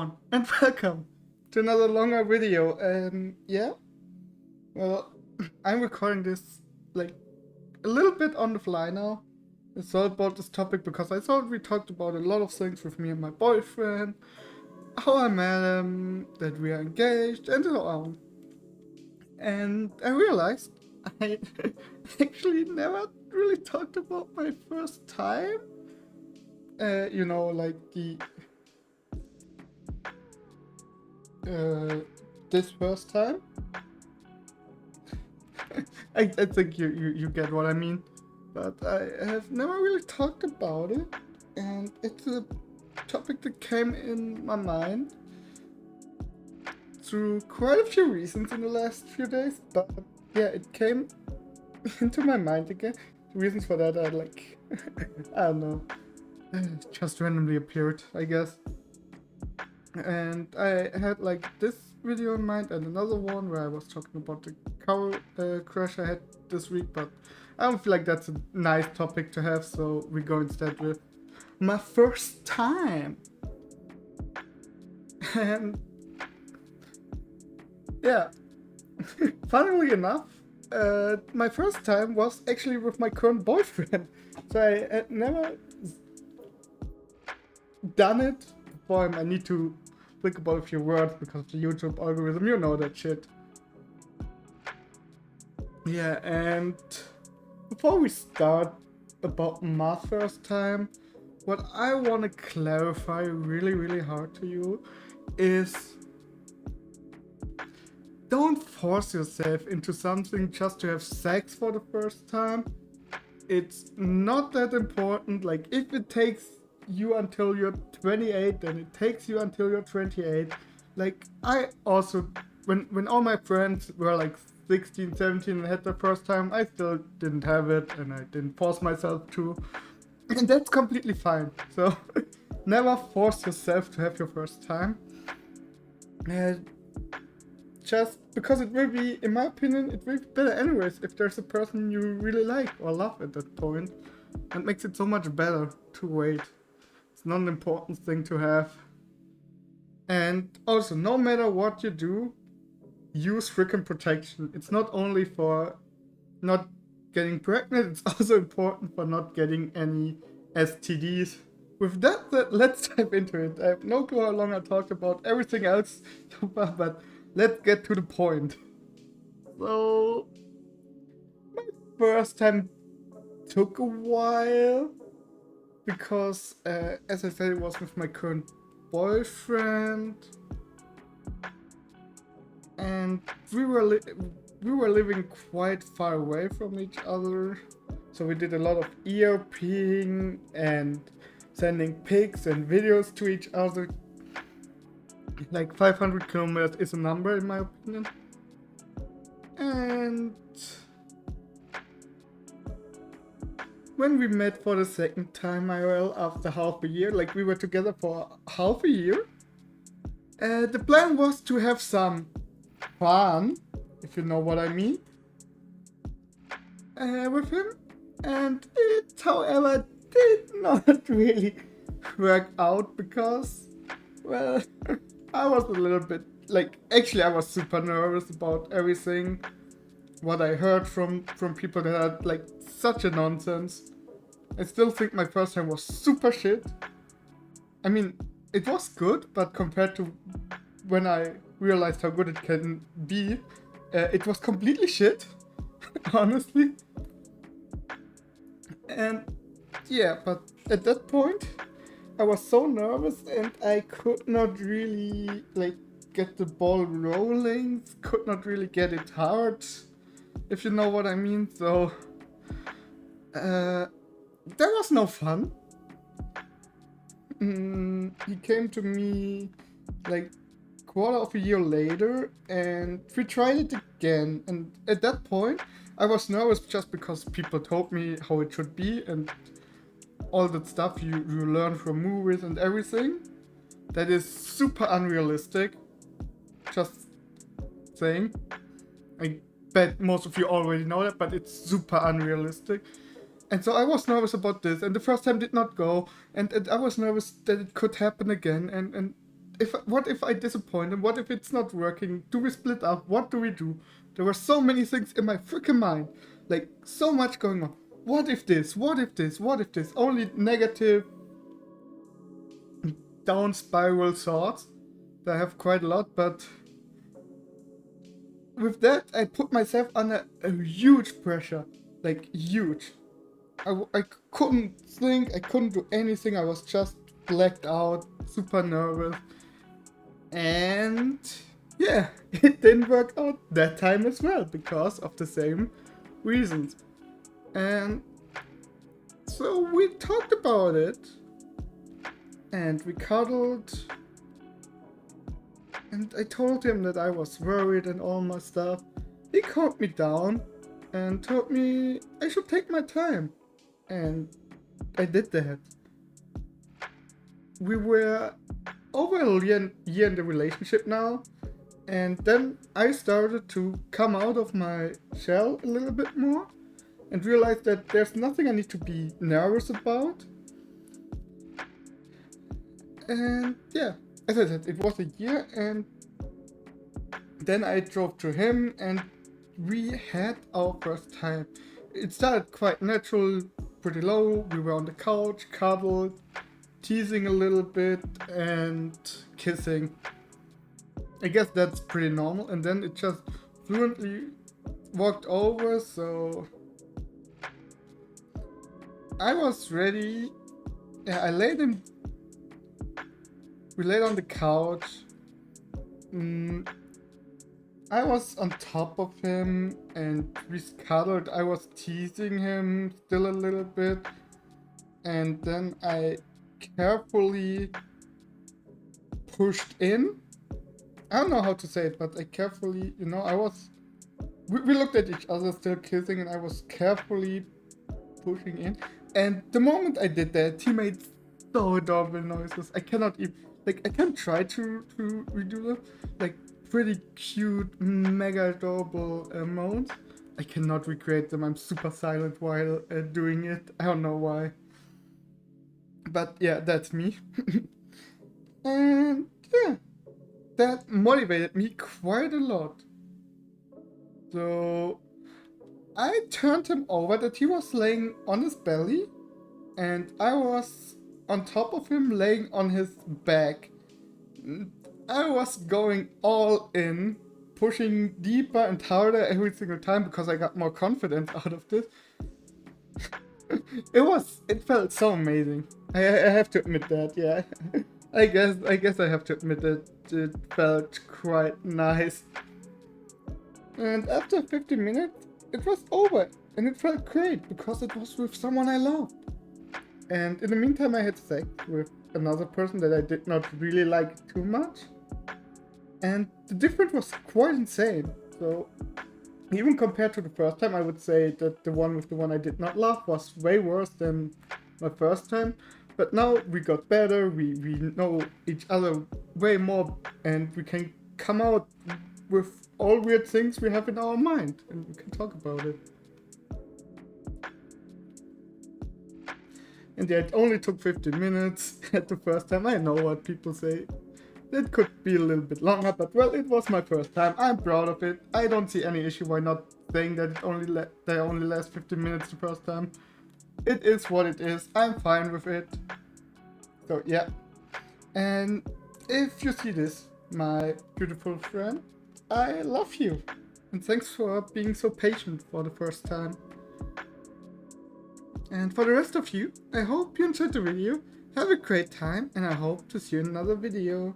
everyone, and welcome to another longer video. Well, I'm recording this like a little bit on the fly now. It's all about this topic because I thought we talked about a lot of things with me and my boyfriend, how I met him, that we are engaged, and so on. And I realized I actually never really talked about my first time. Like this first time. I think you get what I mean, but I have never really talked about it, and it's a topic that came in my mind through quite a few reasons in the last few days. But yeah, it came into my mind again. The reasons for that are like I don't know, just randomly appeared, I guess. And I had like this video in mind and another one where I was talking about the car crash I had this week, but I don't feel like that's a nice topic to have, so we go instead with my first time. And yeah, funnily enough, my first time was actually with my current boyfriend. So I had never done it before him. I need to think about a few words because of the YouTube algorithm, you know that shit. Yeah, and before we start about my first time, what I want to clarify really hard to you is don't force yourself into something just to have sex for the first time. It's not that important. Like, if it takes you until you're 28, then it takes you until you're 28. Like, I also, when all my friends were like 16, 17 and had their first time, I still didn't have it, and I didn't force myself to, and that's completely fine. So never force yourself to have your first time, just because it will be, in my opinion, it will be better anyways if there's a person you really like or love at that point. It makes it so much better to wait. It's not an important thing to have. And also, no matter what you do, use freaking protection. It's not only for not getting pregnant, it's also important for not getting any STDs. With that, let's dive into it. I have no clue how long I talked about everything else so far, but let's get to the point. So, my first time took a while because, as I said, it was with my current boyfriend, and we were living quite far away from each other, so we did a lot of ERPing and sending pics and videos to each other. Like 500 kilometers is a number in my opinion. And when we met for the second time IRL after half a year, like we were together for half a year, the plan was to have some fun, if you know what I mean, with him. And it, however, did not really work out because, well, I was a little bit, like, actually I was super nervous about everything. What I heard from people that had, like, such a nonsense. I still think my first time was super shit. I mean, it was good, but compared to when I realized how good it can be, it was completely shit, honestly. And yeah, but at that point, I was so nervous and I could not really like get the ball rolling, could not really get it hard, if you know what I mean. So there was no fun. He came to me like quarter of a year later and we tried it again, and at that point I was nervous just because people told me how it should be and all that stuff you learn from movies and everything. That is super unrealistic. Just saying. I bet most of you already know that, but it's super unrealistic. And so I was nervous about this, and the first time did not go, and I was nervous that it could happen again, and what if I disappoint him? What if it's not working? Do we split up? What do we do? There were so many things in my freaking mind. Like, so much going on. What if this? What if this? What if this? Only negative down spiral thoughts. I have quite a lot, but with that, I put myself under a huge pressure. Like, huge. I couldn't think, I couldn't do anything, I was just blacked out, super nervous. And yeah, it didn't work out that time as well, because of the same reasons. And so we talked about it, and we cuddled, and I told him that I was worried and all my stuff. He calmed me down and told me I should take my time. And I did that. We were over a year in the relationship now, and then I started to come out of my shell a little bit more and realized that there's nothing I need to be nervous about. And yeah, as I said, it was a year, and then I drove to him and we had our first time. It started quite natural, pretty low. We were on the couch, cuddled, teasing a little bit, and kissing. I guess that's pretty normal. And then it just fluently walked over, so I was ready. Yeah, we laid on the couch. I was on top of him and we cuddled. I was teasing him still a little bit. And then I carefully pushed in. I don't know how to say it, but I carefully, we looked at each other still kissing, and I was carefully pushing in. And the moment I did that, he made so adorable noises. I cannot even, I can try to redo them. Pretty cute, mega adorable moans. I cannot recreate them. I'm super silent while doing it. I don't know why. But yeah, that's me. And yeah, that motivated me quite a lot. So I turned him over that he was laying on his belly, and I was on top of him laying on his back. I was going all in, pushing deeper and harder every single time because I got more confidence out of this. It felt so amazing. I have to admit that, yeah. I guess I have to admit that it felt quite nice. And after 15 minutes, it was over, and it felt great because it was with someone I loved. And in the meantime, I had sex with another person that I did not really like too much. And the difference was quite insane. So even compared to the first time, I would say that the one with the one I did not love was way worse than my first time. But now we got better, we know each other way more, and we can come out with all weird things we have in our mind, and we can talk about it. And yeah, it only took 15 minutes at the first time. I know what people say. It could be a little bit longer, but well, it was my first time. I'm proud of it. I don't see any issue why not saying that they only last 15 minutes the first time. It is what it is. I'm fine with it. So yeah. And if you see this, my beautiful friend, I love you. And thanks for being so patient for the first time. And for the rest of you, I hope you enjoyed the video. Have a great time, and I hope to see you in another video.